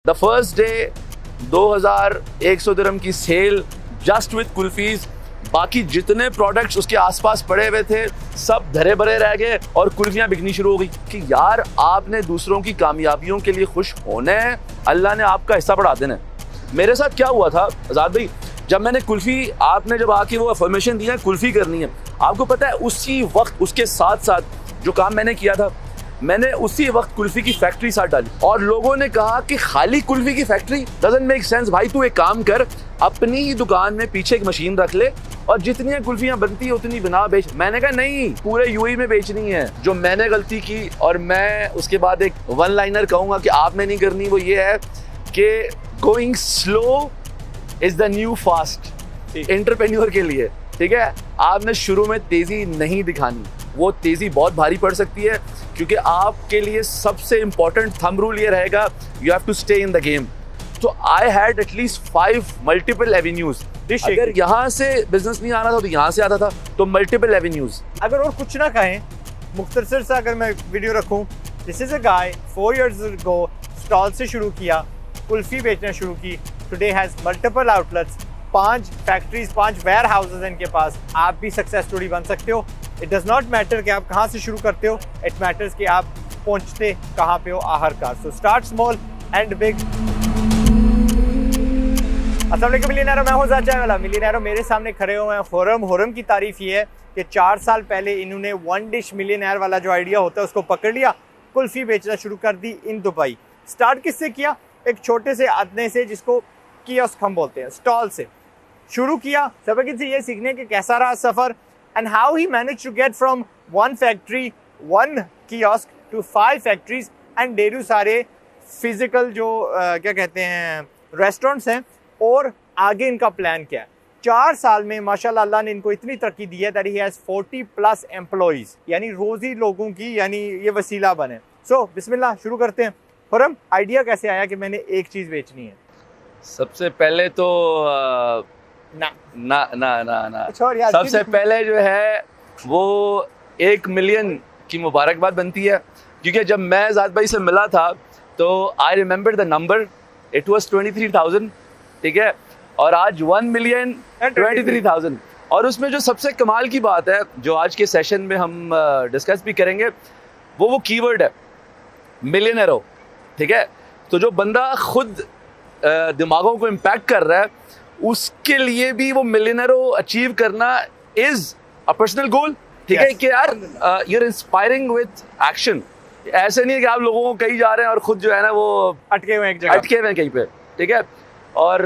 The first day 2100 दिरहम की cell just with kulfis. बाकी जितने प्रोडक्ट्स उसके आसपास पड़े हुए थे सब धरे भरे रह गए और कुल्फियां बिकनी शुरू हो गई कि यार आपने दूसरों की कामयाबियों के लिए खुश होना है, अल्लाह ने आपका हिस्सा बढ़ा देना है। मेरे साथ क्या हुआ था आज़ाद भाई, जब मैंने कुल्फी, आपने जब आके वो अफर्मेशन दिया कुल्फी करनी है, आपको पता है उसी वक्त उसके साथ साथ जो काम मैंने किया था, मैंने उसी वक्त कुल्फी की फैक्ट्री साथ डाली और लोगों ने कहा कि खाली कुल्फी की फैक्ट्री डजंट मेक सेंस भाई, तू एक काम कर, अपनी ही दुकान में पीछे एक मशीन रख ले और जितनी कुल्फियां बनती है उतनी बना बेच। मैंने कहा नहीं, पूरे यूएई में बेचनी है। जो मैंने गलती की और मैं उसके बाद एक वन लाइनर कहूंगा कि आपने नहीं करनी, वो ये है कि going slow is the new fast entrepreneur के लिए। ठीक है, आपने शुरू में तेजी नहीं दिखानी, वो तेजी बहुत भारी पड़ सकती है क्योंकि आपके लिए सबसे इंपॉर्टेंट थंब रूल ये रहेगा, you have to stay in the game. तो I had at least 5 multiple avenues. अगर यहाँ से बिजनेस नहीं आना था तो यहाँ से आता था, तो मल्टीपल एवेन्यूज। अगर और कुछ ना कहें, मुख्तसर सा अगर मैं वीडियो रखूं, this is a guy 4 years ago stall से शुरू किया, कुल्फी बेचना शुरू की, today has multiple outlets, 5 factories, 5 warehouses इनके पास। आप भी सक्सेस स्टोरी बन सकते हो। इट डज नॉट मैटर कि आप कहाँ से शुरू करते हो, इट मैटर्स कि आप पहुँचते कहाँ पे हो आखिरकार। So start small and big. अस्सलाम वालेकुम मिलियनेरो, मैं हूं ज़ाद चायवाला। मिलियनेरो मेरे सामने खड़े हुए हैं खुर्रम। खुर्रम की तारीफ ये है कि 4 साल पहले इन्होंने 1 डिश मिलियनेयर वाला जो आइडिया होता है उसको पकड़ लिया, कुल्फ़ी बेचना शुरू कर दी इन दुबई। स्टार्ट किससे किया? एक छोटे से आदने से जिसको कियोस्क हम बोलते हैं, स्टॉल से शुरू किया। सबक इनसे ये सीखने के कैसा रहा सफ़र and how he manage to get from 1 factory 1 kiosk to 5 factories and ढेरों सारे फिजिकल जो क्या कहते हैं रेस्टोरेंट्स हैं। और आगे इनका प्लान क्या है? 4 साल में माशाल्लाह अल्लाह ने इनको इतनी तरक्की दी है दैट ही हैज़ 40+ एम्प्लॉइज, यानी रोजी लोगों की, यानी ये वसीला बने। सो बिस्मिल्लाह शुरू करते हैं। खुर्रम, आइडिया कैसे आया कि मैंने एक चीज़ बेचनी है? सबसे पहले तो ना ना ना ना ना यार, सबसे पहले जो है वो 1 मिलियन की मुबारकबाद बनती है, क्योंकि जब मैं ज़ाद भाई से मिला था तो I remember the number, it was 23,000। ठीक है, और आज 1,23,000। और उसमें जो सबसे कमाल की बात है जो आज के सेशन में हम डिस्कस भी करेंगे, वो कीवर्ड है मिलियनेरो। ठीक है, तो जो बंदा खुद दिमागों को इम्पैक्ट कर रहा है उसके लिए भी वो मिलियनेरो अचीव करना इज अ पर्सनल गोल। ठीक है, कि यार you are inspiring with action. ऐसे नहीं है कि आप लोगों को कहीं जा रहे हैं और खुद जो है ना वो अटके हुए एक जगह, अटके हुए कहीं पे। ठीक है, और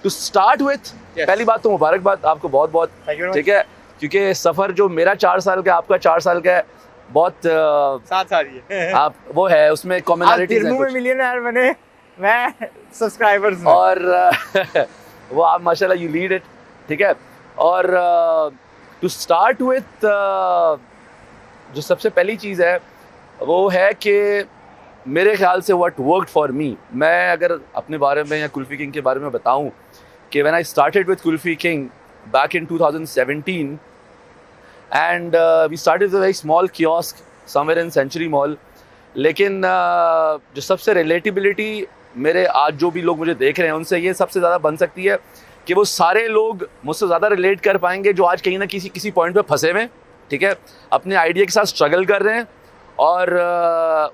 टू स्टार्ट विथ, पहली बात तो मुबारकबाद आपको बहुत बहुत। ठीक है, क्योंकि सफ़र जो मेरा 4 साल का, आपका 4 साल का है, बहुत साथ आ रही है आप वो है उसमें कॉमनैलिटीज हैं कुछ। मिलियनेयर बने, मैं सब्सक्राइबर्स और वो आप माशाल्लाह यू लीड इट। ठीक है, और टू स्टार्ट विथ जो सबसे पहली चीज़ है वो है कि मेरे ख्याल से व्हाट वर्कड फॉर मी, मैं अगर अपने बारे में या कुल्फ़ी किंग के बारे में बताऊं कि when I started with Kulfi King back in 2017 and we started with a very small kiosk somewhere in Century Mall. लेकिन जो सबसे रिलेटिबिलिटी मेरे आज जो भी लोग मुझे देख रहे हैं उनसे ये सबसे ज़्यादा बन सकती है कि वो सारे लोग मुझसे ज़्यादा रिलेट कर पाएंगे जो आज कहीं ना किसी पॉइंट पे फंसे हुए। ठीक है, अपने आइडिया के साथ स्ट्रगल कर रहे हैं और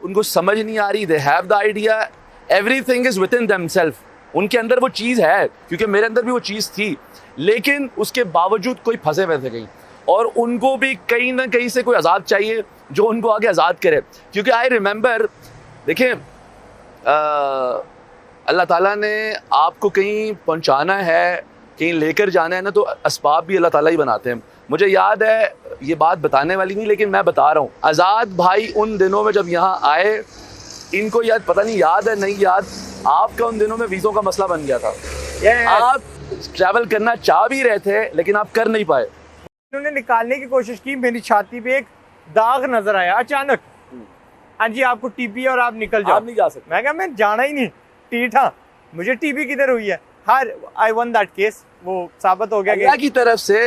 उनको समझ नहीं आ रही, they have the idea, everything is within themself, उनके अंदर वो चीज़ है, क्योंकि मेरे अंदर भी वो चीज़ थी, लेकिन उसके बावजूद कोई फंसे हुए थे कहीं, और उनको भी कहीं ना कहीं से कोई आज़ाद चाहिए जो उनको आगे आज़ाद करे। क्योंकि आई रिमेंबर, देखें अल्लाह ताला ने आपको कहीं पहुंचाना है, कहीं लेकर जाना है ना, तो असबाब भी अल्लाह ताला ही बनाते हैं। मुझे याद है, ये बात बताने वाली नहीं लेकिन मैं बता रहा हूँ, आज़ाद भाई उन दिनों में जब यहाँ आए, इन्नको याद, पता नहीं याद है नहीं याद, आपका उन दिनों में वीज़ों का मसला बन गया था। आप ट्रैवल करना चाह भी रहे थे लेकिन आप कर नहीं पाए। उन्होंने निकालने की कोशिश की, मेरी छाती पे एक दाग नजर आया अचानक। हाँ जी, आपको टीबी और आप निकल जाओ। आप नहीं जा सकते। मैं कहा मैं जाना ही नहीं, टीठा, मुझे टीबी किधर हुई है। हर आई वन दैट केस, वो साबित हो गया अल्लाह की तरफ से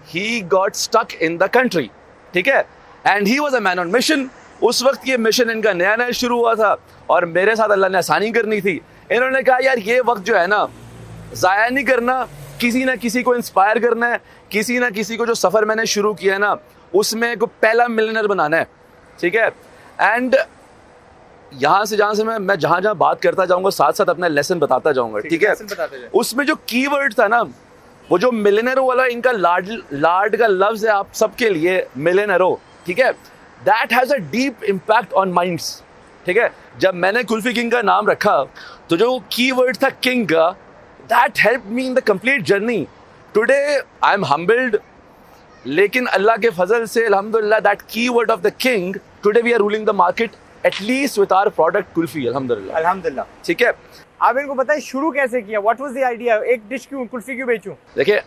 he got stuck in the country। ठीक है, and he was a man on mission। उस वक्त ये मिशन इनका नया नया शुरू हुआ था और मेरे साथ अल्लाह ने आसानी करनी थी। इन्होंने कहा यार ये वक्त जो है ना ज़ाया नहीं करना, किसी ना किसी को इंस्पायर करना है, किसी ना किसी को जो सफ़र मैंने शुरू किया है ना उसमें को पहला मिलियनर बनाना है, ठीक है। एंड यहाँ से जहाँ से मैं जहाँ बात करता जाऊँगा साथ साथ अपना लेसन बताता जाऊँगा, ठीक है। उसमें जो कीवर्ड था ना वो जो मिलियनरो वाला इनका लाड का लफ्ज़ है आप सबके लिए, मिलियनरो, ठीक है। That has a deep impact on minds, ठीक है। जब मैंने कुल्फी किंग का नाम रखा तो जो कीवर्ड था किंग का, that help me in the complete journey. Today I am humbled, लेकिन अल्लाह के फजल से अल्हम्दुलिल्लाह that keyword of the king, today we are ruling the market at least with our product kulfi, अल्हम्दुलिल्लाह अल्हम्दुलिल्लाह, ठीक है। आप इनको बताइए शुरू कैसे किया, व्हाट वाज द आइडिया, एक डिश क्यों कुल्फी क्यों बेचूं? देखिए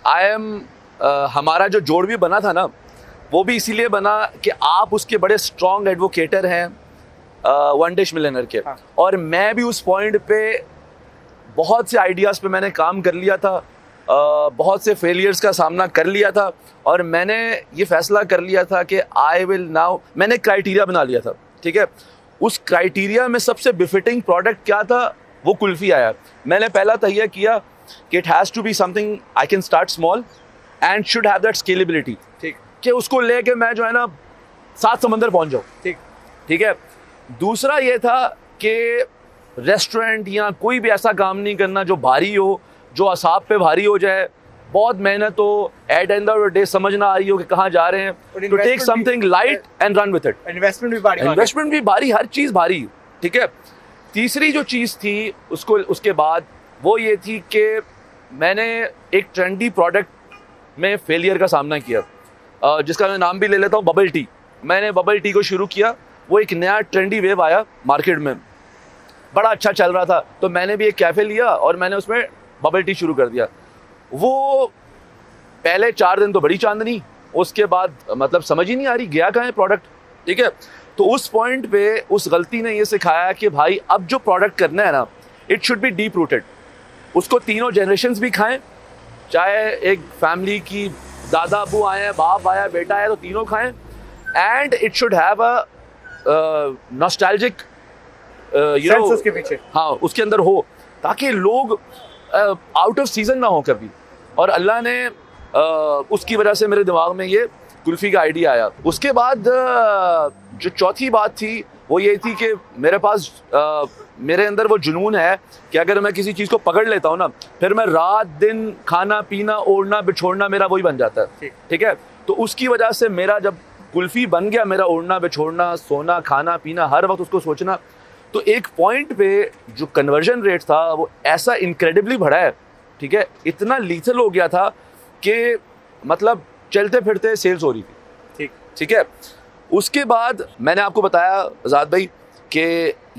हमारा जो जोड़ भी बना था ना वो भी इसीलिए बना कि आप उसके बड़े स्ट्रॉन्ग एडवोकेटर हैं वन डिश मिलियनर के, हाँ। और मैं भी उस पॉइंट पे बहुत से आइडियाज़ पे मैंने काम कर लिया था, बहुत से फेलियर्स का सामना कर लिया था और मैंने ये फैसला कर लिया था कि आई विल नाउ, मैंने क्राइटेरिया बना लिया था, ठीक है। उस क्राइटेरिया में सबसे बिफिटिंग प्रोडक्ट क्या था, वो कुल्फ़ी आया। मैंने पहला तहिया किया कि it has to be something I can start small and should have that scalability, ठीक, कि उसको लेके मैं जो है ना 7 समंदर पहुंच जाऊँ, ठीक, ठीक है। दूसरा ये था कि रेस्टोरेंट या कोई भी ऐसा काम नहीं करना जो भारी हो, जो असाब पे भारी हो जाए, बहुत मेहनत हो, at end of the day समझ ना आ रही हो कि कहाँ जा रहे हैं, to take something light and run with it. Investment भी भारी, हर चीज़ भारी, ठीक है। तीसरी जो चीज़ थी उसके बाद वो ये थी कि मैंने एक ट्रेंडी प्रोडक्ट में फेलियर का सामना किया, जिसका मैं नाम भी ले लेता हूँ, बबल टी। मैंने बबल टी को शुरू किया, वो एक नया ट्रेंडी वेव आया मार्केट में, बड़ा अच्छा चल रहा था, तो मैंने भी एक कैफ़े लिया और मैंने उसमें बबल टी शुरू कर दिया। वो पहले 4 दिन तो बड़ी चांदनी, उसके बाद मतलब समझ ही नहीं आ रही गया कहाँ है प्रोडक्ट, ठीक है। तो उस पॉइंट पे उस गलती ने ये सिखाया कि भाई अब जो प्रोडक्ट करना है ना it should B deep rooted, उसको तीनों जनरेशन्स भी खाएं, चाहे एक फैमिली की दादा अबू आए हैं, बाप आया, बेटा है, तो तीनों खाएं, and it should have a nostalgic you know उसके पीछे, हाँ उसके अंदर हो, ताकि लोग आउट ऑफ सीजन ना हो कभी। और अल्लाह ने उसकी वजह से मेरे दिमाग में ये कुल्फ़ी का आइडिया आया। उसके बाद जो चौथी बात थी वो ये थी कि मेरे पास मेरे अंदर वो जुनून है कि अगर मैं किसी चीज़ को पकड़ लेता हूँ ना, फिर मैं रात दिन खाना पीना ओढ़ना बिछोड़ना मेरा वही बन जाता है, ठीक है। तो उसकी वजह से मेरा जब कुल्फ़ी बन गया, मेरा ओढ़ना बिछोड़ना, सोना खाना पीना, हर वक्त उसको सोचना, तो एक पॉइंट पे जो कन्वर्जन रेट था वो ऐसा इनक्रेडिबली बढ़ा है, ठीक है, इतना लीथल हो गया था कि मतलब चलते फिरते सेल्स हो रही थी, ठीक, ठीक है। उसके बाद मैंने आपको बताया आज़ाद भाई कि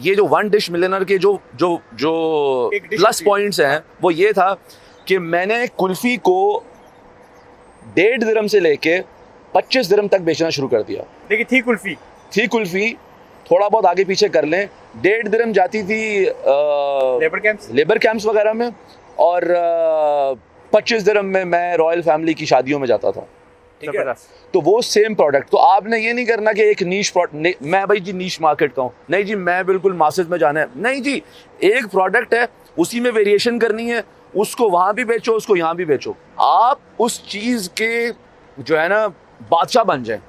ये जो वन डिश मिलियनर के जो जो जो प्लस पॉइंट्स हैं वो ये था कि मैंने कुल्फ़ी को 1.5 दिरहम से लेके 25 दिरहम तक बेचना शुरू कर दिया। देखिए थी कुल्फ़ी थोड़ा बहुत आगे पीछे कर लें, 1.5 दिरहम जाती थी लेबर कैंप्स वगैरह में, और 25 दिरहम में मैं रॉयल फैमिली की शादियों में जाता था, ठीक है। तो वो सेम प्रोडक्ट, तो आपने ये नहीं करना कि एक नीश प्रोडक्ट, मैं भाई जी नीश मार्केट का हूँ, नहीं जी मैं बिल्कुल मासेस में जाना है, नहीं जी, एक प्रोडक्ट है उसी में वेरिएशन करनी है, उसको वहाँ भी बेचो, उसको यहाँ भी बेचो, आप उस चीज़ के जो है ना बादशाह बन जाए।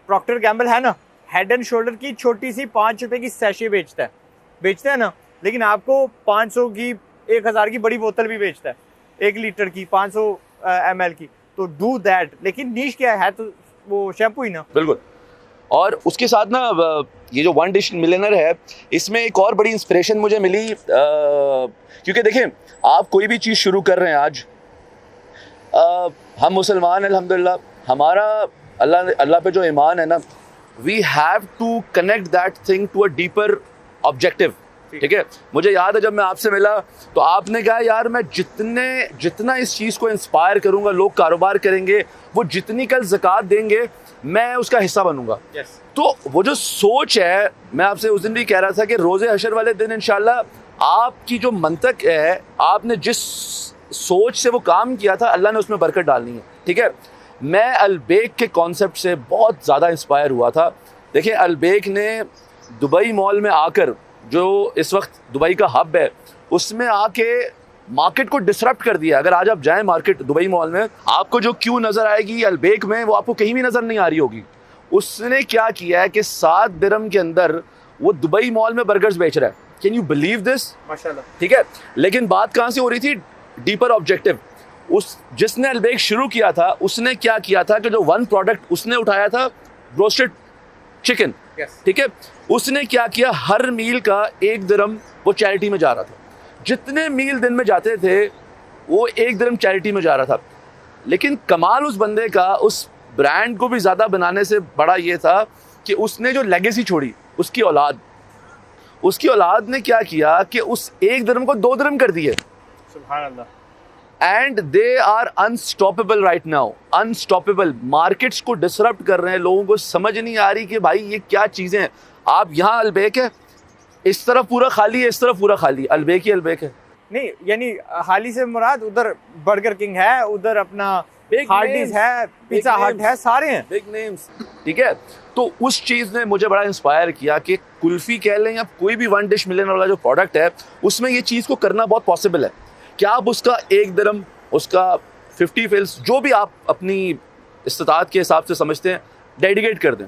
प्रॉक्टर गैम्बल है ना, हेड एंड शोल्डर की छोटी सी 5 रुपए की सैशे बेचता है ना, लेकिन आपको 500 की 1000 की बड़ी बोतल भी बेचता है, 1 लीटर की 500 ml की, तो डू दैट। लेकिन नीश क्या है, तो वो शैम्पू ही ना, बिल्कुल। और उसके साथ ना ये जो वन डिश मिलियनर है इसमें एक और बड़ी इंस्पिरेशन मुझे मिली, क्योंकि देखें आप कोई भी चीज़ शुरू कर रहे हैं आज, हम मुसलमान अल्हम्दुलिल्लाह, हमारा अल्लाह पे जो ईमान है ना, we have to connect that thing to a deeper objective, ठीक है। मुझे याद है जब मैं आपसे मिला तो आपने कहा यार मैं जितना इस चीज़ को इंस्पायर करूंगा, लोग कारोबार करेंगे, वो जितनी कल ज़कात देंगे मैं उसका हिस्सा बनूंगा। तो वो जो सोच है, मैं आपसे उस दिन भी कह रहा था कि रोज़े हशर वाले दिन इंशाल्लाह आपकी जो मंतक है, आपने जिस सोच से वो काम किया था, अल्लाह ने उसमें बरकत डालनी है, ठीक है। मैं अलबेक के कॉन्सेप्ट से बहुत ज़्यादा इंस्पायर हुआ था, देखिए अलबेक ने दुबई मॉल में आकर, जो इस वक्त दुबई का हब है, उसमें आके मार्केट को डिसरप्ट कर दिया। अगर आज आप जाएं मार्केट दुबई मॉल में, आपको जो क्यू नज़र आएगी अलबेक में, वो आपको कहीं भी नज़र नहीं आ रही होगी। उसने क्या किया है कि 7 दिरहम के अंदर वो दुबई मॉल में बर्गर्स बेच रहा है। Can you believe this? माशाल्लाह। ठीक है, लेकिन बात कहाँ से हो रही थी? Deeper objective. उस जिसने अलबेक शुरू किया था उसने क्या किया था कि जो वन प्रोडक्ट उसने उठाया था, रोस्टेड चिकन, ठीक है, उसने क्या किया, हर मील का 1 दिरहम वो चैरिटी में जा रहा था। जितने मील दिन में जाते थे वो 1 दिरहम चैरिटी में जा रहा था। लेकिन कमाल उस बंदे का, उस ब्रांड को भी ज़्यादा बनाने से बड़ा ये था कि उसने जो लेगेसी छोड़ी, उसकी औलाद ने क्या किया कि उस 1 दिरहम को 2 दिरहम कर दिए। सुभान अल्लाह। And they are unstoppable right now, unstoppable. Markets को डिसरप्ट कर रहे हैं। लोगों को समझ नहीं आ रही कि भाई ये क्या चीज़ें हैं। आप यहाँ अलबेक है, इस तरफ पूरा खाली है, इस तरफ पूरा खाली, अलबेक ही अलबेक है। नहीं यानी हाली से मुराद उधर बर्गर किंग है, उधर अपना हार्डीज है, पिज़्ज़ा हट है, सारे हैं बिग नेम्स। ठीक है, तो उस चीज़ ने मुझे बड़ा इंस्पायर किया कि कुल्फ़ी कह लें या कोई भी 1 डिश मिलियन वाला जो प्रोडक्ट है, उसमें ये चीज़ को करना बहुत पॉसिबल है कि आप उसका 1 दिरहम, उसका 50 फिल्स, जो भी आप अपनी इस्तात के हिसाब से समझते हैं, डेडिकेट कर दें।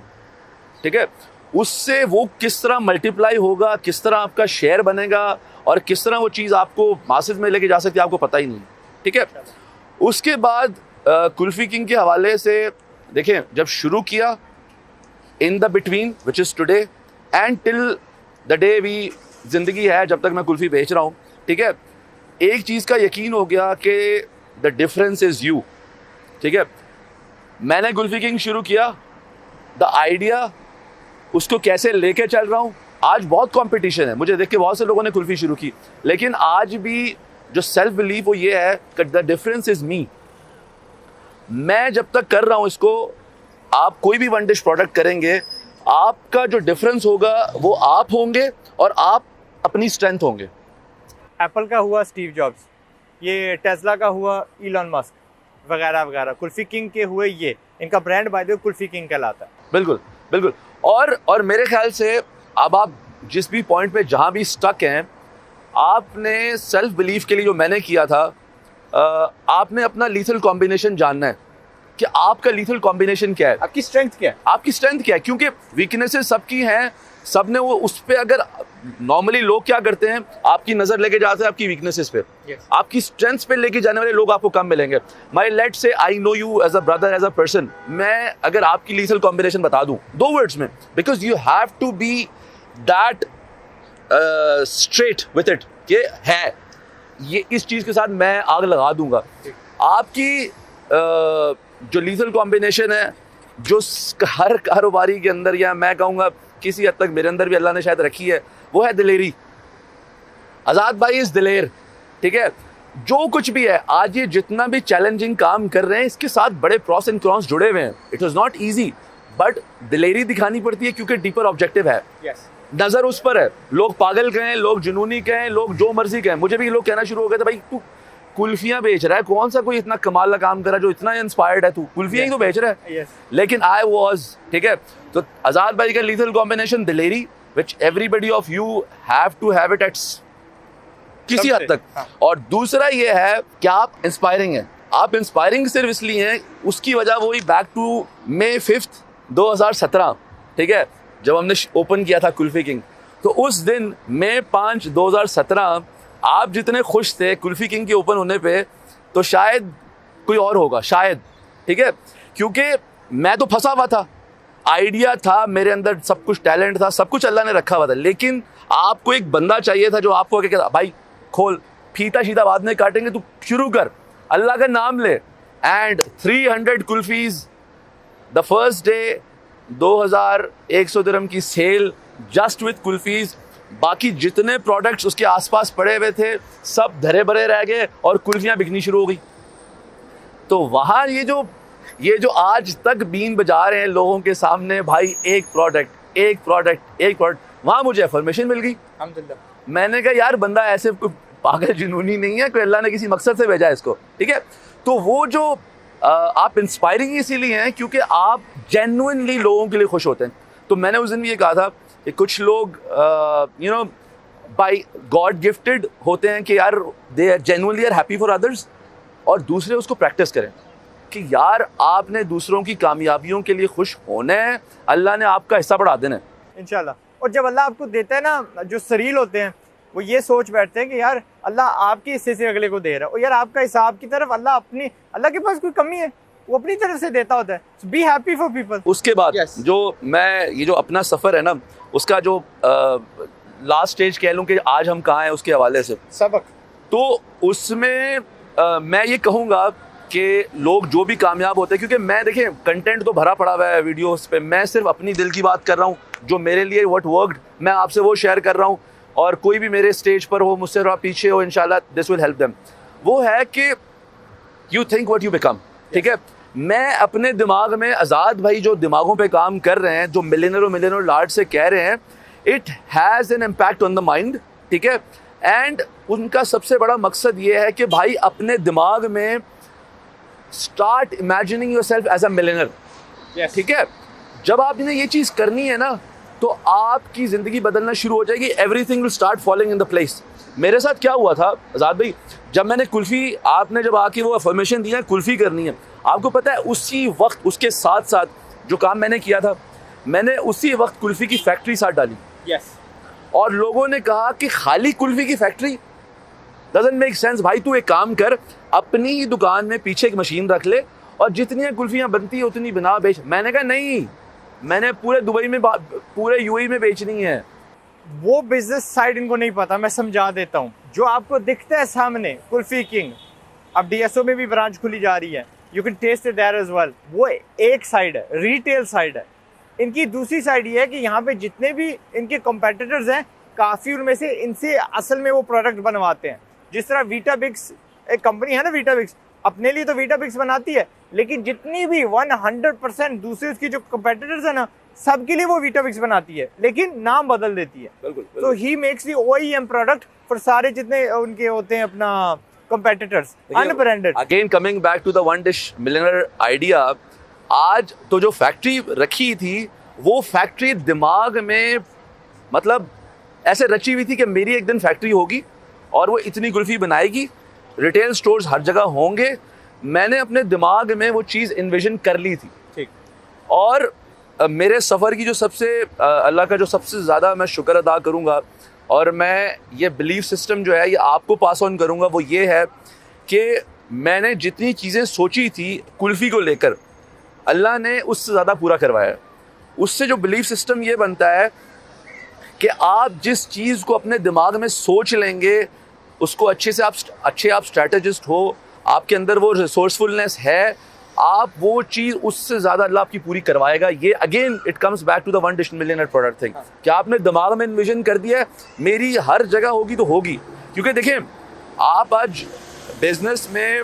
ठीक है, उससे वो किस तरह मल्टीप्लाई होगा, किस तरह आपका शेयर बनेगा और किस तरह वो चीज़ आपको मासेस में लेके जा सकती है, आपको पता ही नहीं। ठीक है, उसके बाद कुल्फ़ी किंग के हवाले से देखें, जब शुरू किया, in the between which is today and till the day we ज़िंदगी है, जब तक मैं कुल्फ़ी बेच रहा हूँ, ठीक है, एक चीज़ का यकीन हो गया कि द डिफरेंस इज़ यू। ठीक है, मैंने कुल्फ़ी किंग शुरू किया, द आइडिया उसको कैसे लेके चल रहा हूँ। आज बहुत कंपटीशन है, मुझे देख के बहुत से लोगों ने कुल्फ़ी शुरू की, लेकिन आज भी जो सेल्फ बिलीफ वो ये है कि द डिफरेंस इज़ मी। मैं जब तक कर रहा हूँ इसको, आप कोई भी 1 डिश प्रोडक्ट करेंगे, आपका जो डिफरेंस होगा वो आप होंगे और आप अपनी स्ट्रेंथ होंगे। एप्पल का हुआ स्टीव जॉब्स, ये टेस्ला का हुआ इलॉन मस्क वगैरह वगैरह, कुल्फ़ी किंग के हुए ये, इनका brand by the way kulfi king कहलाता है। बिल्कुल बिल्कुल। और मेरे ख्याल से अब आप जिस भी पॉइंट पे जहाँ भी स्टक हैं, आपने सेल्फ बिलीफ के लिए जो मैंने किया था, आपने अपना लीथल कॉम्बिनेशन जानना है कि आपका लीथल कॉम्बिनेशन क्या है, आपकी स्ट्रेंथ क्या है, आपकी स्ट्रेंथ क्या है। क्योंकि वीकनेसेस सबकी हैं, सब ने वो उस पे, अगर नॉर्मली लोग क्या करते हैं, आपकी नज़र लेके जाते हैं आपकी वीकनेसेस पे, आपकी स्ट्रेंथ्स पे लेके जाने वाले लोग आपको कम मिलेंगे। My let say I know you as a brother, as a person, मैं अगर आपकी लीथल कॉम्बिनेशन बता दूं 2 वर्ड्स में, because you have to be that straight with it, ये है, ये इस चीज़ के साथ मैं आग लगा दूंगा। आपकी जो लीथल कॉम्बिनेशन है, जो हर कारोबारी के अंदर, या मैं कहूँगा किसी हद तक मेरे अंदर भी अल्लाह ने शायद रखी है, वो है दिलेरी। आज़ाद भाई इस दिलेर। ठीक है, जो कुछ भी है, आज ये जितना भी चैलेंजिंग काम कर रहे हैं, इसके साथ बड़े प्रॉस एंड कॉन्स जुड़े हुए हैं। It was not easy, but दिलेरी दिखानी पड़ती है क्योंकि डीपर ऑब्जेक्टिव है। नज़र उस पर है। लोग पागल कहें, लोग जुनूनी कहें, लोग जो मर्जी कहें, मुझे भी लोग कहना शुरू हो गए थे, भाई तू कुल्फियाँ बेच रहा है, कौन सा कोई इतना कमाल का काम कर रहा है जो इतना इंस्पायर्ड है, तू कुल्फियाँ ही तो बेच रहा है। लेकिन आई वॉज, ठीक है, तो आज़ाद भाई का लीथल कॉम्बिनेशन दिलेरी, which everybody of you have to have it at किसी हद तक। और दूसरा ये है कि आप इंस्पायरिंग हैं। आप इंस्पायरिंग सिर्फ इसलिए हैं, उसकी वजह वही बैक टू May 5, 2017, ठीक है, जब हमने ओपन किया था कुल्फी किंग। तो उस दिन May 5, 2017 आप जितने खुश थे कुल्फी किंग के ओपन होने पे, तो शायद कोई और होगा, शायद, ठीक है, क्योंकि मैं तो फंसा हुआ था, आइडिया था मेरे अंदर, सब कुछ टैलेंट था, सब कुछ अल्लाह ने रखा हुआ था, लेकिन आपको एक बंदा चाहिए था जो आपको कहता, भाई खोल, फीता शीता बाद में काटेंगे, तू शुरू कर, अल्लाह का नाम ले। And 300 kulfis the first day, 2100 दिरहम की सेल जस्ट विथ कुल्फीज। बाकी जितने प्रोडक्ट्स उसके आसपास पड़े हुए थे सब धरे भरे रह गए और कुल्फियाँ बिकनी शुरू हो गई। तो वहाँ ये जो आज तक बीन बजा रहे हैं लोगों के सामने, भाई एक प्रोडक्ट, वहाँ मुझे अफर्मेशन मिल गई, अल्हम्दुलिल्लाह। मैंने कहा यार बंदा ऐसे कोई पागल जुनूनी नहीं है, कोई अल्लाह ने किसी मकसद से भेजा है इसको, ठीक है। तो वो जो आप इंस्पायरिंग इसीलिए हैं क्योंकि आप जेन्युइनली लोगों के लिए खुश होते हैं। तो मैंने उस दिन भी ये कहा था कि कुछ लोग you know by God gifted होते हैं कि यार they are genuinely are happy for others, और दूसरे उसको प्रैक्टिस करें कि यार आपने दूसरों की कामयाबियों के लिए खुश होना है, अल्लाह ने आपका हिस्सा बढ़ा देना है इंशाल्लाह। और जब अल्लाह आपको देता है ना, जो सरील होते हैं वो ये सोच बैठते हैं कि यार अल्लाह आपके हिस्से से अगले को दे रहा है, और यार आपका हिसाब की तरफ अल्लाह के पास कोई कमी है, वो अपनी तरफ से देता होता है। Be happy for people. उसके बाद Yes. जो मैं ये जो अपना सफ़र है ना, उसका जो लास्ट स्टेज कह लूँ कि आज हम कहाँ हैं उसके हवाले से सबक, तो उसमें मैं ये कहूँगा कि लोग जो भी कामयाब होते हैं, क्योंकि मैं देखिए कंटेंट तो भरा पड़ा हुआ है वीडियोस पे, मैं सिर्फ अपनी दिल की बात कर रहा हूँ, जो मेरे लिए व्हाट वर्कड मैं आपसे वो शेयर कर रहा हूँ, और कोई भी मेरे स्टेज पर हो, मुझसे थोड़ा पीछे हो, इंशाल्लाह दिस विल हेल्प देम। वो है कि you think what you become, ठीक है। मैं अपने दिमाग में आज़ाद भाई जो दिमागों पे काम कर रहे हैं, जो मिलियनर लार्ड से कह रहे हैं, it has an impact on the mind, ठीक है। एंड उनका सबसे बड़ा मकसद ये है कि भाई अपने दिमाग में start imagining yourself as a millionaire, ठीक है। जब आपने ये चीज़ करनी है ना, तो आपकी ज़िंदगी बदलना शुरू हो जाएगी, everything will start following in the place. मेरे साथ क्या हुआ था आज़ाद भाई, जब मैंने कुल्फ़ी, आपने जब आके वो अफर्मेशन दी है कुल्फ़ी करनी है, आपको पता है उसी वक्त उसके साथ साथ जो काम मैंने किया था, मैंने उसी वक्त कुल्फ़ी की फैक्ट्री साथ डाली। यस। और लोगों ने कहा कि खाली कुल्फ़ी की फैक्ट्री डजंट मेक सेंस भाई, तू एक काम कर, अपनी ही दुकान में पीछे एक मशीन रख ले और जितनी कुल्फ़ियाँ बनती है उतनी बना बेच। मैंने कहा नहीं, मैंने पूरे दुबई में, पूरे यूएई में बेचनी है। वो बिजनेस साइड इनको नहीं पता, मैं समझा देता हूँ। जो आपको दिखता है सामने कुल्फी किंग, अब डीएसओ में भी ब्रांच खुली जा रही है, you can taste it there as well, वो एक साइड है, रिटेल साइड है। इनकी दूसरी साइड ये है कि यहाँ पे जितने भी इनके कॉम्पिटिटर्स हैं, काफ़ी उनमें से इनसे असल में वो प्रोडक्ट बनवाते हैं। जिस तरह वीटाबिक्स एक कंपनी है ना, वीटाबिक्स अपने लिए तो वीटाबिक्स बनाती है, लेकिन जितनी भी 100% दूसरे उसकी जो कॉम्पिटिटर्स है ना, सबके लिए वो वीटाबिक्स बनाती है, लेकिन नाम बदल देती है। बिल्कुल, तो ही makes the OEM product for सारे जितने उनके होते हैं अपना competitors unbranded. Again coming back to the one dish millionaire idea, आज तो जो फैक्ट्री रखी थी, वो फैक्ट्री दिमाग में मतलब ऐसे रची हुई थी कि मेरी एक दिन फैक्ट्री होगी और वो इतनी कुल्फ़ी बनाएगी, रिटेल स्टोर्स हर जगह होंगे। मैंने अपने दिमाग में वो चीज़ इन्विजन कर ली थी, ठीक। और मेरे सफ़र की जो सबसे अल्लाह का जो सबसे ज़्यादा मैं शुक्र अदा करूँगा, और मैं ये बिलीफ सिस्टम जो है ये आपको पास ऑन करूँगा, वो ये है कि मैंने जितनी चीज़ें सोची थी कुल्फ़ी को लेकर, अल्लाह ने उससे ज़्यादा पूरा करवाया है। उससे जो बिलीफ सिस्टम ये बनता है कि आप जिस चीज़ को अपने दिमाग में सोच लेंगे, उसको अच्छे आप स्ट्रैटेजिस्ट हो, आपके अंदर वो रिसोर्सफुलनेस है, आप वो चीज़ उससे ज़्यादा अल्लाह आपकी पूरी करवाएगा। ये again it comes back to the one dish millionaire product thing. क्या आपने दिमाग में इन्विजन कर दिया है मेरी हर जगह होगी तो होगी, क्योंकि देखें आप आज बिजनेस में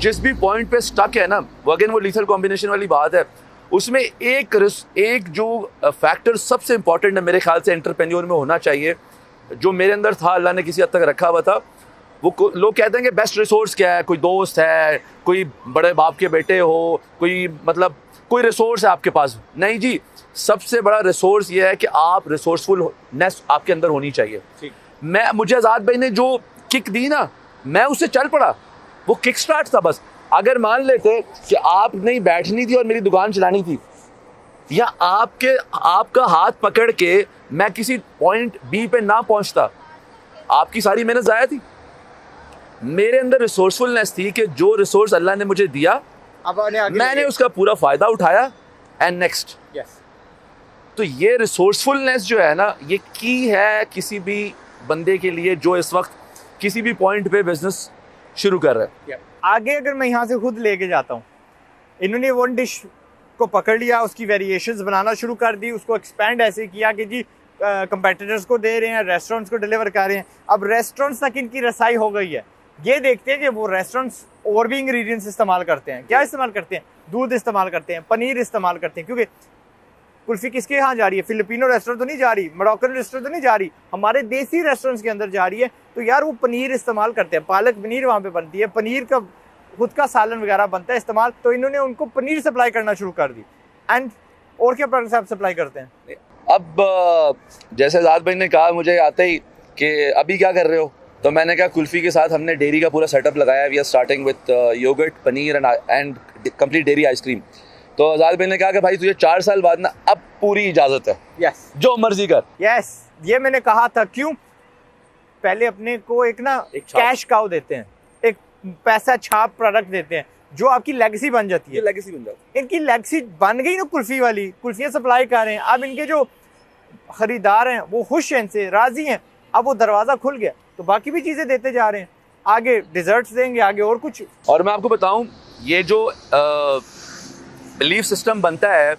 जिस भी पॉइंट पे स्टक है ना, वो अगेन वो लीथल कॉम्बिनेशन वाली बात है। उसमें एक जो फैक्टर सबसे इंपॉर्टेंट है मेरे ख्याल से एंटरप्रेन्योर में होना चाहिए, जो मेरे अंदर था, अल्लाह ने किसी हद तक रखा हुआ था, वो लोग कहते हैं कि बेस्ट रिसोर्स क्या है, कोई दोस्त है, कोई बड़े बाप के बेटे हो, कोई मतलब कोई रिसोर्स है आपके पास। नहीं जी, सबसे बड़ा रिसोर्स ये है कि आप रिसोर्सफुलनेस आपके अंदर होनी चाहिए। मुझे आज़ाद भाई ने जो किक दी ना, मैं उससे चल पड़ा, वो किक स्टार्ट था बस। अगर मान लेते कि आप नहीं बैठनी थी और मेरी दुकान चलानी थी, या आपका हाथ पकड़ के मैं किसी पॉइंट बी पे ना पहुंचता, आपकी सारी मेहनत ज़ाया थी। मेरे अंदर रिसोर्सफुलनेस थी कि जो रिसोर्स अल्लाह ने मुझे दिया, मैंने उसका पूरा फ़ायदा उठाया एंड नेक्स्ट। तो ये रिसोर्सफुलनेस जो है ना, ये की है किसी भी बंदे के लिए जो इस वक्त किसी भी पॉइंट पे बिजनेस शुरू कर रहा है। आगे अगर मैं यहाँ से खुद लेके जाता हूँ, इन्होंने वन डिश को पकड़ लिया, उसकी वेरिएशंस बनाना शुरू कर दी, उसको एक्सपेंड ऐसे किया कि जी कंपेटिटर्स को दे रहे हैं, रेस्टोरेंट्स को डिलीवर कर रहे हैं। अब रेस्टोरेंट्स तक इनकी रसाई हो गई है। ये देखते हैं कि वो रेस्टोरेंट्स और भी इंग्रेडिएंट्स इस्तेमाल करते हैं। क्या इस्तेमाल करते हैं? दूध इस्तेमाल करते हैं, पनीर इस्तेमाल करते हैं, क्योंकि कुल्फी किसके यहाँ जा रही है? फिलिपिनो रेस्टोरेंट तो नहीं जा रही, मोरक्कन रेस्टोरेंट तो नहीं जा रही, हमारे देसी रेस्टोरेंट्स के अंदर जा रही है। तो यार वो पनीर इस्तेमाल करते हैं, पालक पनीर वहाँ पे बनती है, पनीर का खुद का सालन वगैरह बनता है इस्तेमाल। तो इन्होंने उनको पनीर सप्लाई करना शुरू कर दी। एंड और क्या प्रोडक्ट्स आप सप्लाई करते हैं? अब जैसे आज़ाद भाई ने कहा मुझे आते ही कि अभी क्या कर रहे हो, तो मैंने कहा कुल्फ़ी के साथ हमने डेयरी का पूरा सेटअप लगाया। We are starting with yogurt, paneer and complete dairy ice cream. तो आज़ाद भाई ने कहा कि भाई तुझे 4 साल बाद ना अब पूरी इजाज़त है, यस, जो मर्जी कर। यस, ये मैंने कहा था। क्यों? पहले अपने को एक कैश काउ देते हैं, एक पैसा छाप प्रोडक्ट देते हैं जो आपकी लेगेसी बन जाती है। लेगेसी बन जाती है। इनकी लेगेसी बन गई ना कुल्फी वाली, कुल्फियाँ सप्लाई कर रहे हैं। अब इनके जो खरीदार हैं वो खुश हैं, इनसे राजी हैं। अब वो दरवाज़ा खुल गया तो बाकी भी चीज़ें देते जा रहे हैं। आगे डिजर्ट्स देंगे, आगे और कुछ। और मैं आपको बताऊं, ये जो बिलीफ सिस्टम बनता है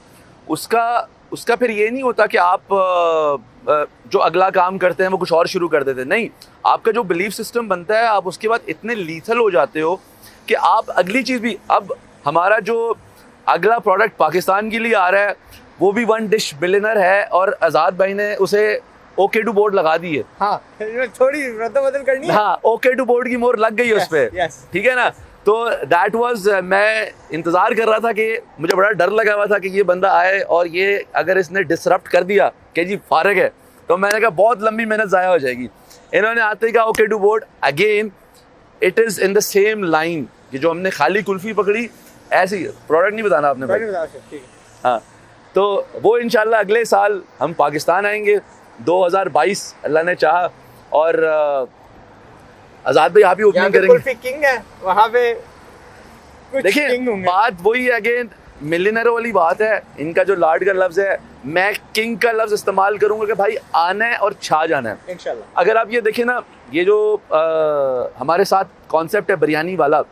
उसका फिर ये नहीं होता कि आप जो अगला काम करते हैं वो कुछ और शुरू कर देते हैं। नहीं, आपका जो बिलीफ सिस्टम बनता है आप उसके बाद इतने लीथल हो जाते हो कि आप अगली चीज़ भी। अब हमारा जो अगला प्रोडक्ट पाकिस्तान के लिए आ रहा है वो भी 1 डिश बिलियनर है और आज़ाद भाई ने उसे ओके टू बोर्ड लगा दी है। हाँ, थोड़ी रद्द-बदल करनी है। हाँ, ओके टू बोर्ड की मोहर लग गई है उस पे, ठीक है ना। तो दैट वाज, मैं इंतज़ार कर रहा था कि मुझे बड़ा डर लगा हुआ था कि ये बंदा आए और ये अगर इसने डिसरप्ट कर दिया कि जी फारिग है, तो मैंने कहा बहुत लंबी मेहनत ज़ाया हो जाएगी। इन्होंने आते ही कहा okay to board. Again it is in the same line कि जो हमने खाली कुल्फ़ी पकड़ी, ऐसी प्रोडक्ट नहीं बताना आपने भाई। हाँ, तो वो इंशाल्लाह अगले साल हम पाकिस्तान आएंगे 2022 अल्लाह ने चाहा। और आज़ाद भाई आप ही ओपनिंग करेंगे। कुल्फी किंग है वहाँ पे, देखिए बात वही है, अगेन मिलियनरों वाली बात है। इनका जो लाड का लफ्ज़ है, मैं किंग का लफ्ज़ इस्तेमाल करूंगा कि भाई आना है और छा जाना है इंशाल्लाह। अगर आप ये देखें ना, ये जो हमारे साथ कॉन्सेप्ट है बिरयानी वाला,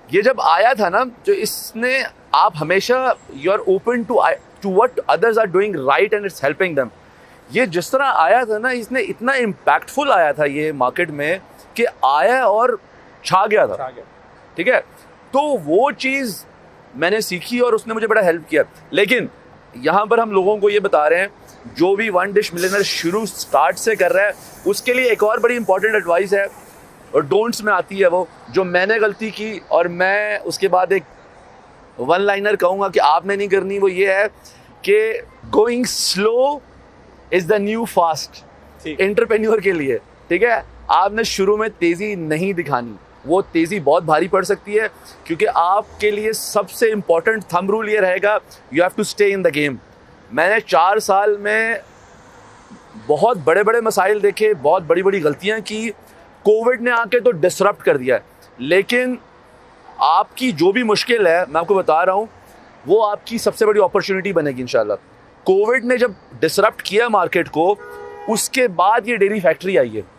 ये जब आया था ना, जो इसने आप हमेशा you are open to what others are doing right and it's helping them. ये जिस तरह आया था ना, इसने इतना इम्पैक्टफुल आया था ये मार्केट में कि आया और छा गया था, ठीक है। तो वो चीज़ मैंने सीखी और उसने मुझे बड़ा हेल्प किया। लेकिन यहाँ पर हम लोगों को ये बता रहे हैं, जो भी 1 डिश मिलियनर शुरू स्टार्ट से कर रहा है उसके लिए एक और बड़ी इंपॉर्टेंट एडवाइस है, और डोंट्स में आती है वो जो मैंने गलती की और मैं उसके बाद एक 1 लाइनर कहूँगा कि आपने नहीं करनी। वो ये है कि going slow is the new fast entrepreneur के लिए, ठीक है। आपने शुरू में तेज़ी नहीं दिखानी, वो तेज़ी बहुत भारी पड़ सकती है, क्योंकि आपके लिए सबसे इम्पॉर्टेंट थंब रूल ये रहेगा, you have to stay in the game. मैंने 4 साल में बहुत बड़े बड़े मसाइल देखे, बहुत बड़ी बड़ी गलतियां की। कोविड ने आके तो डिसरप्ट कर दिया है, लेकिन आपकी जो भी मुश्किल है, मैं आपको बता रहा हूँ, वो आपकी सबसे बड़ी अपॉर्चुनिटी बनेगी इंशाल्लाह। कोविड ने जब डिसरप्ट किया मार्केट को, उसके बाद ये डेयरी फैक्ट्री आई है।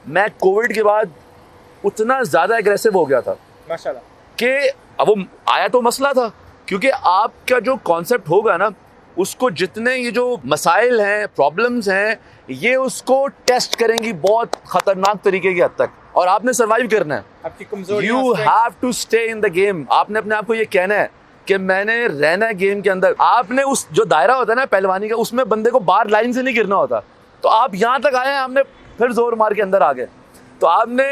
मैं कोविड के बाद उतना ज़्यादा एग्रेसिव हो गया था माशाल्लाह कि अब वो आया तो मसला था, क्योंकि आपका जो कॉन्सेप्ट होगा ना, उसको जितने ये जो मसाइल हैं, प्रॉब्लम्स हैं, ये उसको टेस्ट करेंगी बहुत ख़तरनाक तरीके की हद तक, और आपने सर्वाइव करना है। आपकी कमजोरी, you have to stay in the game. आपने अपने आप को ये कहना है कि मैंने रहना है गेम के अंदर। आपने उस जो दायरा होता है ना पहलवानी का, उसमें बंदे को बाहर लाइन से नहीं गिरना होता। तो आप यहाँ तक आए हैं, आपने फिर जोर मार के अंदर आ गए, तो आपने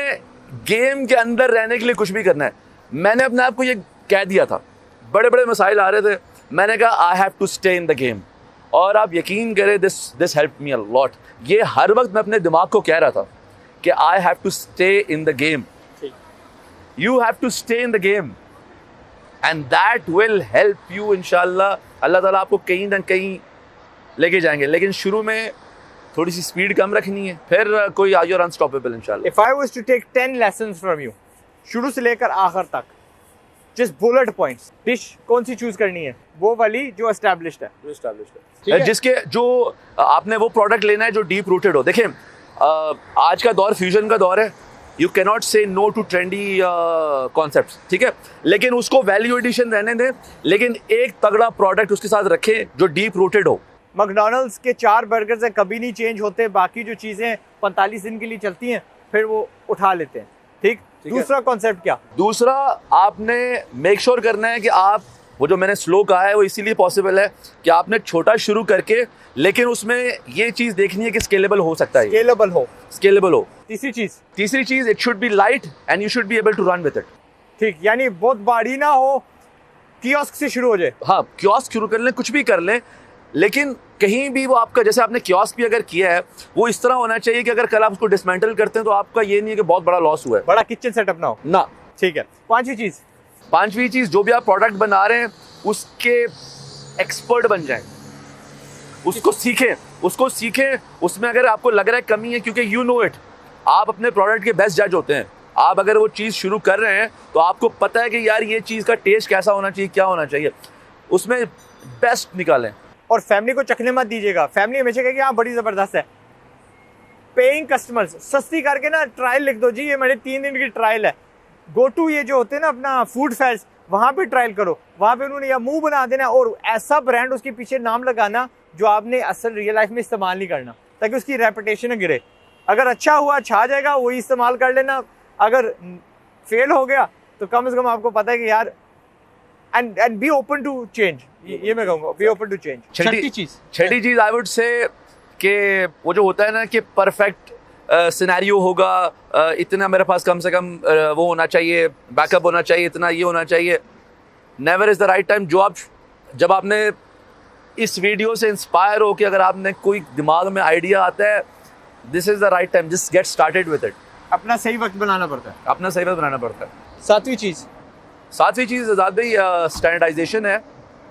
गेम के अंदर रहने के लिए कुछ भी करना है। मैंने अपने आप को ये कह दिया था, बड़े बड़े मसाइल आ रहे थे, मैंने कहा I have to stay in the game. और आप यकीन करें, this help me a lot. ये हर वक्त मैं अपने दिमाग को कह रहा था कि I have to stay in the game, you have to stay in the game, and that will help you इंशाल्लाह। अल्लाह ताला आपको कहीं ना कहीं लेके जाएंगे, लेकिन शुरू में थोड़ी सी स्पीड कम रखनी है, फिर कोई आर अनस्टॉपेबल इंशाल्लाह। If I was to take 10 lessons from you, शुरू से लेकर आखिर तक, जस्ट बुलेट पॉइंट्स, डिश कौन सी चूज करनी है? वो वाली जो एस्टैब्लिश्ड है, जिसके जो आपने वो प्रोडक्ट लेना है जो डीप रूटेड हो। देखें, आज का दौर फ्यूजन का दौर है, यू कैन नॉट से नो टू ट्रेंडी कॉन्सेप्ट्स, ठीक है, लेकिन उसको वैल्यू एडिशन रहने दें, लेकिन एक तगड़ा प्रोडक्ट उसके साथ रखें जो डीप रूटेड हो। मैकडॉनल्ड्स के 4 बर्गर्स हैं, कभी नहीं चेंज होते, बाकी जो चीज़ें 45 दिन के लिए चलती हैं, फिर वो उठा लेते हैं, ठीक। दूसरा कॉन्सेप्ट क्या? दूसरा, आपने मेक श्योर करना है कि आप, वो जो मैंने स्लो कहा है वो इसीलिए पॉसिबल है कि आपने छोटा शुरू करके, लेकिन उसमें ये चीज़ देखनी है कि स्केलेबल हो सकता है, स्केलेबल हो। तीसरी चीज़, it should be light and you should be able to run with it, ठीक। यानी बहुत भारी ना हो, कियोस्क से शुरू हो जाए। हाँ, कियोस्क शुरू कर लें, कुछ भी कर लें, लेकिन कहीं भी वो आपका, जैसे आपने कियोस्क भी अगर किया है, वो इस तरह होना चाहिए कि अगर कल आप उसको डिसमेंटल करते हैं तो आपका ये नहीं है कि बहुत बड़ा लॉस हुआ है। बड़ा किचन सेटअप ना हो ना। ठीक है। पांचवी चीज, जो भी आप प्रोडक्ट बना रहे हैं उसके एक्सपर्ट बन जाएं, उसको सीखें। उसमें अगर आपको लग रहा है कमी है, क्योंकि यू नो इट, आप अपने प्रोडक्ट के बेस्ट जज होते हैं। आप अगर वो चीज़ शुरू कर रहे हैं तो आपको पता है कि यार ये चीज़ का टेस्ट कैसा होना चाहिए, क्या होना चाहिए, उसमें बेस्ट निकालें। और फैमिली को चखने मत दीजिएगा। फैमिली हमेशा कहेगी हाँ बड़ी ज़बरदस्त है। पेइंग कस्टमर्स सस्ती करके ना ट्रायल लिख दो, जी ये मेरे 3 दिन की ट्रायल है। गो टू ये जो होते हैं ना अपना फूड फेयर्स, वहाँ पे ट्रायल करो, वहाँ पे उन्होंने या मुंह बना देना और ऐसा ब्रांड उसके पीछे नाम लगाना जो आपने असल रियल लाइफ में इस्तेमाल नहीं करना, ताकि उसकी रेपुटेशन गिरे। अगर अच्छा हुआ, छा जाएगा, वही इस्तेमाल कर लेना। अगर फेल हो गया तो कम से कम आपको पता है कि यार and be open to change. ये मैं कहूँगा, बी ओपन टू चेंज। छठी चीज आई वुड से कि वो जो होता है ना कि परफेक्ट सिनेरियो होगा, इतना मेरे पास कम से कम वो होना चाहिए, बैकअप होना चाहिए, इतना ये होना चाहिए। Never is the right time. जब आपने इस वीडियो से इंस्पायर हो कि अगर आपने कोई दिमाग में आइडिया आता है, this is the right time, just get started with it. अपना सही वक्त बनाना पड़ता है। सातवीं चीज़ आज़ाद भाई स्टैंडर्डाइजेशन है।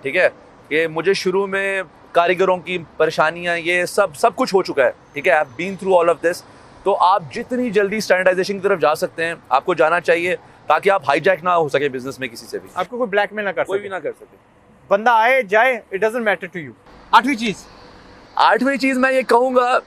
ठीक है, कि मुझे शुरू में कारीगरों की परेशानियां, ये सब कुछ हो चुका है। ठीक है, I have been through all of this. तो आप जितनी जल्दी स्टैंडर्डाइजेशन की तरफ जा सकते हैं आपको जाना चाहिए, ताकि आप हाईजैक ना हो सके बिजनेस में किसी से भी, आपको कोई ब्लैकमेल ना कर कोई भी ना कर सके, बंदा आए जाए, it doesn't matter to you. आठवीं चीज़ मैं ये कहूँगा,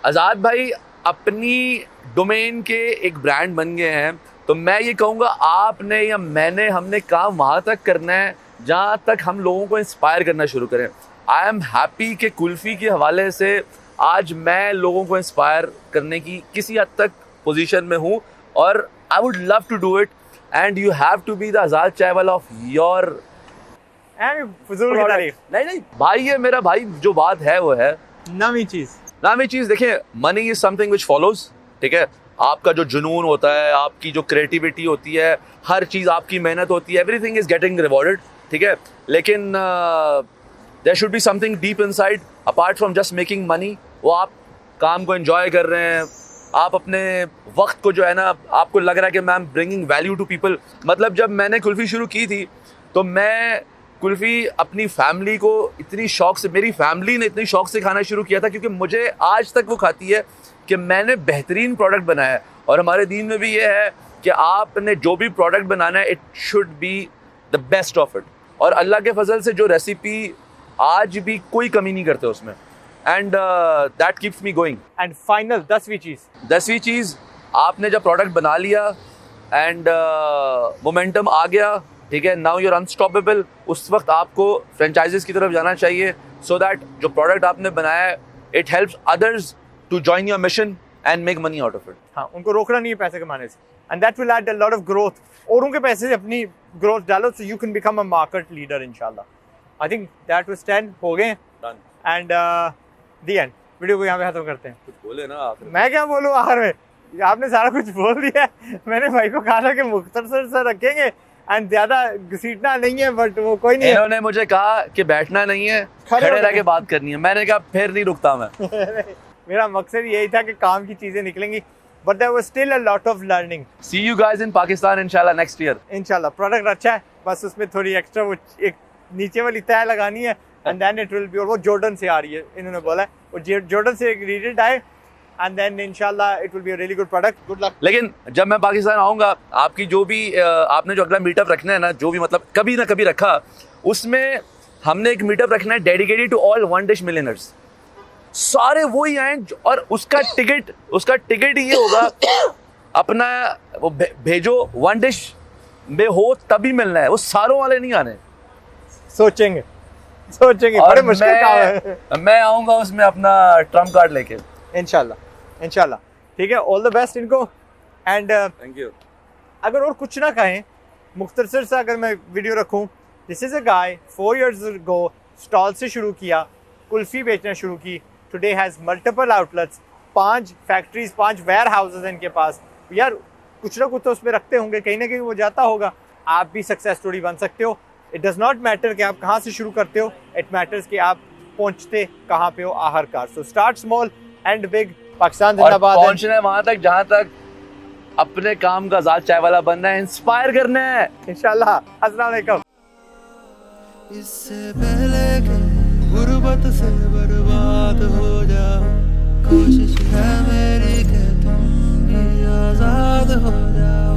आज़ाद भाई अपनी डोमेन के एक ब्रांड बन गए हैं, तो मैं ये कहूँगा आपने या हमने काम वहाँ तक करना है जहाँ तक हम लोगों को इंस्पायर करना शुरू करें। आई एम हैप्पी कि कुल्फ़ी के हवाले से आज मैं लोगों को इंस्पायर करने की किसी हद तक पोजीशन में हूँ, और I would love to do it, and you have to be the Azad chai wala of your. फजूल की तारीफ नहीं भाई, ये मेरा भाई जो बात है वो है। नवीं चीज़ देखिए, money is something which follows. ठीक है, आपका जो जुनून होता है, आपकी जो क्रिएटिविटी होती है, हर चीज़ आपकी मेहनत होती है, एवरीथिंग इज गेटिंग रिवॉर्डेड। ठीक है, लेकिन there should be something deep inside apart from just making money. वो आप काम को एंजॉय कर रहे हैं, आप अपने वक्त को जो है ना, आपको लग रहा है कि मैं am bringing value to people. मतलब जब मैंने कुल्फ़ी शुरू की थी तो मैं कुल्फ़ी अपनी फैमिली को इतनी शौक से, मेरी फैमिली ने इतनी शौक से खाना शुरू किया था, क्योंकि मुझे आज तक वो खाती है कि मैंने बेहतरीन प्रोडक्ट बनाया है। और हमारे दीन में भी ये है कि आपने जो भी प्रोडक्ट बनाना है, it should be the best of it. और अल्लाह के फजल से जो रेसिपी, आज भी कोई कमी नहीं करते उसमें, and that keeps me going. And final 10वीं चीज़, आपने जब प्रोडक्ट बना लिया एंड मोमेंटम आ गया, ठीक है, नाउ यूर अनस्टॉपेबल, उस वक्त आपको फ्रेंचाइजीज की तरफ जाना चाहिए, सो दैट जो प्रोडक्ट आपने बनाया है, it helps others to join your mission and make money out of it. हाँ, उनको रोकना नहीं है पैसे कमाने से, and that will add a lot of growth. और उनके पैसे से अपनी ग्रोथ डालो, so you can become a market leader इंशाल्लाह। आई थिंक दैट वाज 10 हो गए, एंड द एंड। वीडियो को यहाँ पे खत्म करते हैं। कुछ बोले ना आखिर। मैं क्या बोलूँ आखिर में, आपने सारा कुछ बोल दिया है। मैंने भाई को कहा था कि मुख्तसर से रखेंगे एंड ज्यादा घसीटना नहीं है, बट वो कोई नहीं। इन्होंने मुझे कहा कि बैठना नहीं है, खड़े रह के बात करनी है। मैंने कहा फिर नहीं रुकता मैं। मेरा मकसद यही था कि काम की चीजें निकलेंगी, but there was still a lot of learning. See you guys in Pakistan इंशाल्लाह नेक्स्ट ईयर। इंशाल्लाह। प्रोडक्ट अच्छा है, बस उसमें थोड़ी एक्स्ट्रा वो एक नीचे वाली तय लगानी है, and then it will be. और वो जॉर्डन से आ रही है, इन्होंने बोला है वो जॉर्डन से रीडेड आए, एंड देन इंशाल्लाह it will be a really good product. Good luck. लेकिन जब मैं पाकिस्तान आऊँगा, आपकी जो भी आपने जो अगला मीटअप रखना है ना, जो भी मतलब कभी ना कभी रखा, उसमें हमने एक मीटअप रखना है dedicated to all one dish millionaires. सारे वो ही आए, और उसका टिकट ये होगा अपना, वो भेजो वन डिश में हो तभी मिलना है, वो सारों वाले नहीं आने। सोचेंगे बड़े मुश्किल काम है। मैं आऊँगा उसमें अपना ट्रम्प कार्ड लेके इंशाल्लाह। ठीक है, ऑल द बेस्ट इनको, एंड थैंक यू। अगर और कुछ ना कहें, मुख्तसर से अगर मैं वीडियो रखूं, this is a guy 4 years ago stall से शुरू किया, कुल्फ़ी बेचना शुरू की, today has multiple outlets, 5 factories, 5 warehouses इनके पास। यार कुछ ना कुछ तो उसमें रखते होंगे, कहीं ना कहीं वो जाता होगा। आप भी सक्सेस स्टोरी बन सकते हो। इट डज नॉट मैटर कि आप कहाँ से शुरू करते हो, इट मैटर्स कि आप पहुंचते कहाँ पे हो आखिरकार। So start small and big. Pakistan और जिंदाबाद है। पहुंचना है वहां तक जहां तक अपने काम का आजाद चाय वाला बनना है, इंस्पायर करना है इंशाल्लाह। अस्सलाम वालेकुम। इससे पहले कि गुर्बत से बर्बाद हो जाओ, कोशिश है मेरी कि तुम भी आजाद हो जाओ।